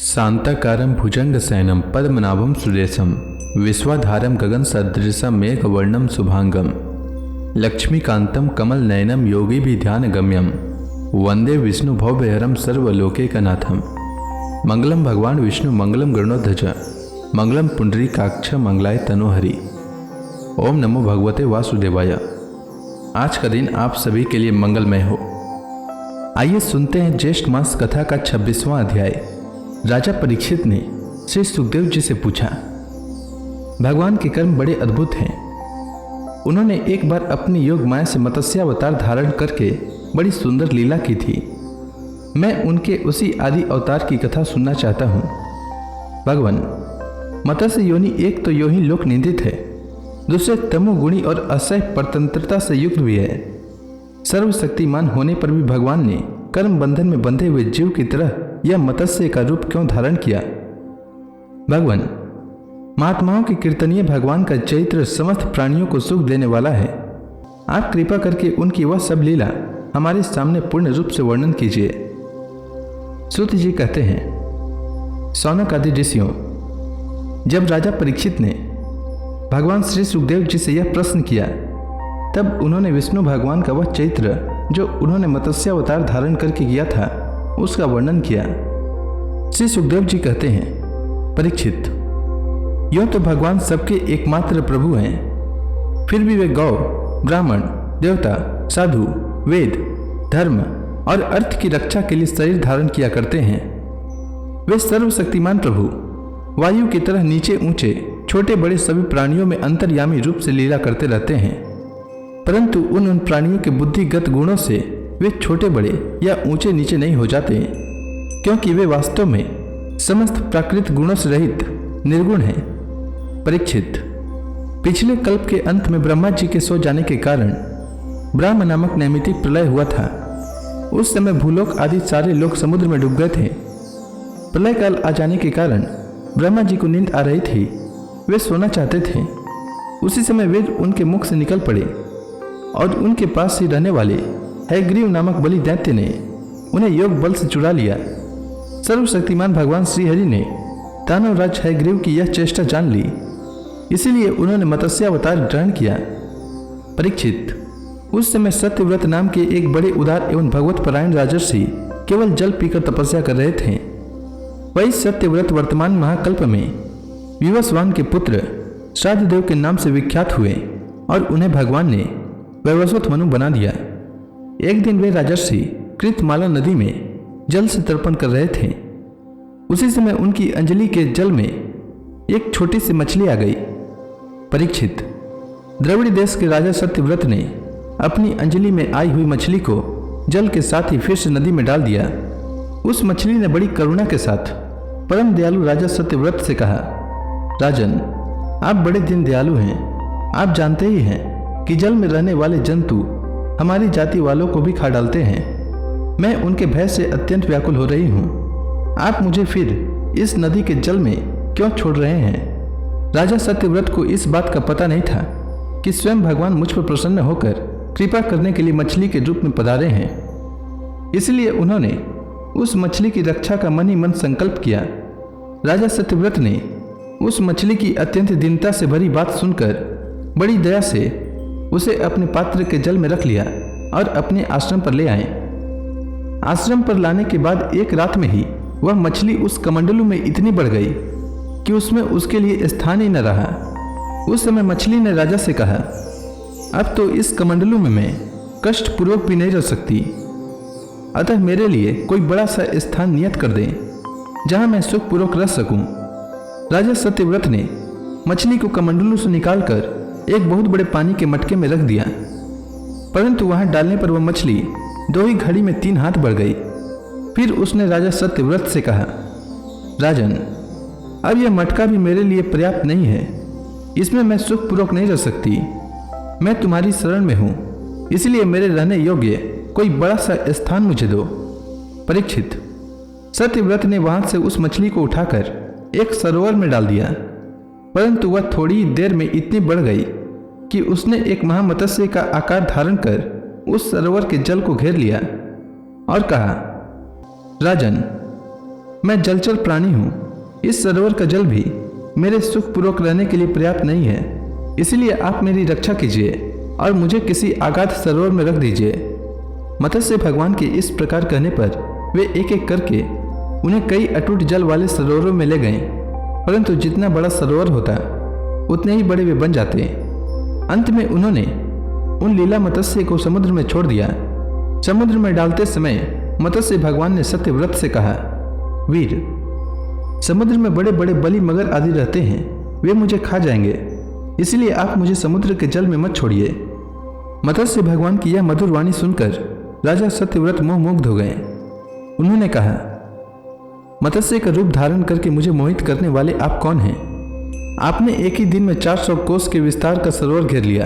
शांताकारं भुजंगशयनं पद्मनाभं सुरेशं विश्वाधारं गगनसदृशं मेघवर्णं शुभांगं लक्ष्मीकान्तं कमलनयनं योगिभिध्यानगम्यं वंदे विष्णुभवभयहरं सर्वलोकैकनाथं। मंगलम भगवान विष्णु मंगलम गरुड़ध्वज मंगलम पुंडरीकाक्ष मंगलाय तनोहरि। ओम नमो भगवते वासुदेवाय। आज का दिन आप सभी के लिए मंगलमय हो। आइए सुनते हैं ज्येष्ठ मास कथा का 26वां अध्याय। राजा परीक्षित ने श्री सुखदेव जी से पूछा, भगवान के कर्म बड़े अद्भुत हैं। उन्होंने एक बार अपनी योग माया से मत्स्यावतार धारण करके बड़ी सुंदर लीला की थी। मैं उनके उसी आदि अवतार की कथा सुनना चाहता हूँ। भगवान, मत्स्य योनि एक तो यो ही लोक निंदित है, दूसरे तमोगुणी और असह्य परतंत्रता से युक्त भी है। सर्वशक्तिमान होने पर भी भगवान ने कर्म बंधन में बंधे हुए जीव की तरह यह मत्स्य का रूप क्यों धारण किया? भगवान, महात्माओं के कीर्तनीय भगवान का चरित्र समस्त प्राणियों को सुख देने वाला है। आप कृपा करके उनकी वह सब लीला हमारे सामने पूर्ण रूप से वर्णन कीजिए। सूत जी कहते हैं, शौनक आदि ऋषियों, जब राजा परीक्षित ने भगवान श्री सुखदेव जी से यह प्रश्न किया, तब उन्होंने विष्णु भगवान का वह चरित्र जो उन्होंने मत्स्यावतार धारण करके किया था उसका वर्णन किया। श्री सुखदेव जी कहते हैं, परीक्षित, यूं तो भगवान सबके एकमात्र प्रभु हैं, फिर भी वे गौ, ब्राह्मण, देवता, साधु, वेद, धर्म और अर्थ की रक्षा के लिए शरीर धारण किया करते हैं। वे सर्वशक्तिमान प्रभु वायु की तरह नीचे ऊंचे छोटे बड़े सभी प्राणियों में अंतर्यामी रूप से लीला करते रहते हैं, परंतु उन प्राणियों के बुद्धिगत गुणों से वे छोटे बड़े या ऊंचे नीचे नहीं हो जाते, क्योंकि वे वास्तव में समस्त प्राकृत गुणों से रहित निर्गुण हैं। परीक्षित, पिछले कल्प के अंत में ब्रह्मा जी के सो जाने के कारण ब्रह्म नामक नैमितिक प्रलय हुआ था। उस समय भूलोक आदि सारे लोग समुद्र में डूब गए थे। प्रलय काल आ जाने के कारण ब्रह्मा जी को नींद आ रही थी। वे सोना चाहते थे। उसी समय वेद उनके मुख से निकल पड़े और उनके पास ही रहने वाले हयग्रीव नामक बलि दैत्य ने उन्हें योग बल से चुरा लिया। सर्वशक्तिमान भगवान श्री हरि ने दानवराज हयग्रीव की यह चेष्टा जान ली, इसीलिए उन्होंने मत्स्यावतार ग्रहण किया। परीक्षित, उस समय सत्यव्रत नाम के एक बड़े उदार एवं भगवत परायण राजर्षि केवल जल पीकर तपस्या कर रहे थे। वही सत्यव्रत वर्तमान महाकल्प में विवस्वान के पुत्र श्राद्धदेव के नाम से विख्यात हुए और उन्हें भगवान ने वैवस्वत मनु बना दिया। एक दिन वे राजर्षि कृतमाला नदी में जल से तर्पण कर रहे थे। उसी समय उनकी अंजलि के जल में एक छोटी सी मछली आ गई। परीक्षित, द्रविड़ देश के राजा सत्यव्रत ने अपनी अंजलि में आई हुई मछली को जल के साथ ही फिर से नदी में डाल दिया। उस मछली ने बड़ी करुणा के साथ परम दयालु राजा सत्यव्रत से कहा, राजन, आप बड़े दीन दयालु हैं। आप जानते ही हैं कि जल में रहने वाले जंतु हमारी जाति वालों को भी खा डालते हैं। मैं उनके भय से अत्यंत व्याकुल हो रही हूँ। आप मुझे फिर इस नदी के जल में क्यों छोड़ रहे हैं? राजा सत्यव्रत को इस बात का पता नहीं था कि स्वयं भगवान मुझ पर प्रसन्न होकर कृपा करने के लिए मछली के रूप में पधारे हैं। इसलिए उन्होंने उस मछली की रक्षा का मन ही मन संकल्प किया। राजा सत्यव्रत ने उस मछली की अत्यंत दीनता से भरी बात सुनकर बड़ी दया से उसे अपने पात्र के जल में रख लिया और अपने आश्रम पर ले आए। आश्रम पर लाने के बाद एक रात में ही वह मछली उस कमंडलू में इतनी बढ़ गई कि उसमें उसके लिए स्थान ही न रहा। उस समय मछली ने राजा से कहा, अब तो इस कमंडलू में मैं कष्टपूर्वक भी नहीं रह सकती, अतः मेरे लिए कोई बड़ा सा स्थान नियत कर दें जहां मैं सुखपूर्वक रह सकूं। राजा सत्यव्रत ने मछली को कमंडलू से निकालकर एक बहुत बड़े पानी के मटके में रख दिया, परंतु वहां डालने पर वह मछली 2 ही घड़ी में 3 हाथ बढ़ गई। फिर उसने राजा सत्यव्रत से कहा, राजन, अब यह मटका भी मेरे लिए पर्याप्त नहीं है। इसमें मैं सुखपूर्वक नहीं रह सकती। मैं तुम्हारी शरण में हूं, इसलिए मेरे रहने योग्य कोई बड़ा सा स्थान मुझे दो। परीक्षित, सत्यव्रत ने वहां से उस मछली को उठाकर एक सरोवर में डाल दिया, परंतु वह थोड़ी देर में इतनी बढ़ गई कि उसने एक महामत्स्य का आकार धारण कर उस सरोवर के जल को घेर लिया और कहा, राजन, मैं जलचर प्राणी हूँ। इस सरोवर का जल भी मेरे सुखपूर्वक रहने के लिए पर्याप्त नहीं है, इसलिए आप मेरी रक्षा कीजिए और मुझे किसी अगाध सरोवर में रख दीजिए। मत्स्य भगवान के इस प्रकार कहने पर वे एक एक करके उन्हें कई अटूट जल वाले सरोवरों में ले गए, परंतु जितना बड़ा सरोवर होता उतने ही बड़े वे बन जाते। अंत में उन्होंने उन लीला मत्स्य को समुद्र में छोड़ दिया। समुद्र में डालते समय मत्स्य भगवान ने सत्यव्रत से कहा, वीर, समुद्र में बड़े बड़े बलि मगर आदि रहते हैं, वे मुझे खा जाएंगे, इसलिए आप मुझे समुद्र के जल में मत छोड़िए। मत्स्य भगवान की यह मधुर वाणी सुनकर राजा सत्यव्रत मोहमुग्ध हो गए। उन्होंने कहा, मत्स्य का रूप धारण करके मुझे मोहित करने वाले आप कौन हैं? आपने एक ही दिन में 400 कोस के विस्तार का सरोवर घेर लिया।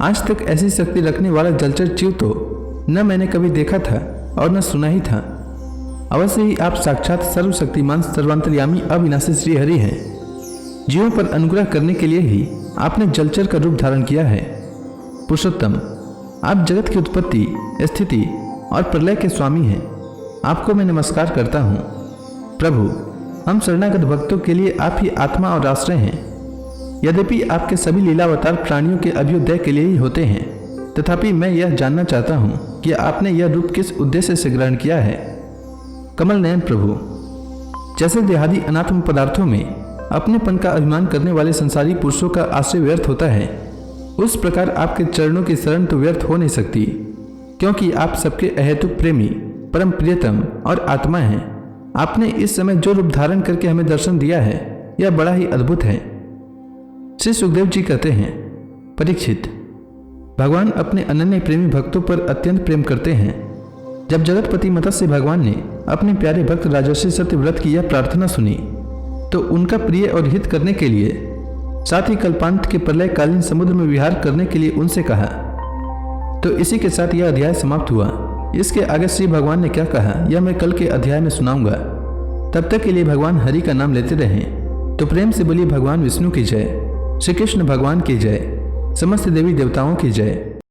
आज तक ऐसी शक्ति रखने वाला जलचर जीव तो न मैंने कभी देखा था और न सुना ही था। अवश्य ही आप साक्षात सर्वशक्तिमान सर्वांतर्यामी अविनाशी श्री हरि हैं। जीवों पर अनुग्रह करने के लिए ही आपने जलचर का रूप धारण किया है। पुरुषोत्तम, आप जगत की उत्पत्ति, स्थिति और प्रलय के स्वामी हैं। आपको मैं नमस्कार करता हूँ। प्रभु, हम शरणागत भक्तों के लिए आप ही आत्मा और आश्रय हैं। यद्यपि आपके सभी लीलावतार प्राणियों के अभ्युदय के लिए ही होते हैं, तथापि मैं यह जानना चाहता हूँ कि आपने यह रूप किस उद्देश्य से ग्रहण किया है। कमल नयन प्रभु, जैसे देहादि अनात्म पदार्थों में अपनेपन का अभिमान करने वाले संसारी पुरुषों का आश्रय व्यर्थ होता है, उस प्रकार आपके चरणों की शरण तो व्यर्थ हो नहीं सकती, क्योंकि आप सबके अहेतुक प्रेमी, परम प्रियतम और आत्मा हैं। आपने इस समय जो रूप धारण करके हमें दर्शन दिया है, यह बड़ा ही अद्भुत है। श्री सुखदेव जी कहते हैं, परीक्षित, भगवान अपने अनन्य प्रेमी भक्तों पर अत्यंत प्रेम करते हैं। जब जगतपति मत्स्य भगवान ने अपने प्यारे भक्त राजर्षि सत्यव्रत की यह प्रार्थना सुनी, तो उनका प्रिय और हित करने के लिए, साथ ही कल्पांत के प्रलयकालीन समुद्र में विहार करने के लिए उनसे कहा। तो इसी के साथ यह अध्याय समाप्त हुआ। इसके आगे श्री भगवान ने क्या कहा, यह मैं कल के अध्याय में सुनाऊंगा। तब तक के लिए भगवान हरि का नाम लेते रहें। तो प्रेम से बोलिए भगवान विष्णु की जय, श्री कृष्ण भगवान की जय, समस्त देवी देवताओं की जय।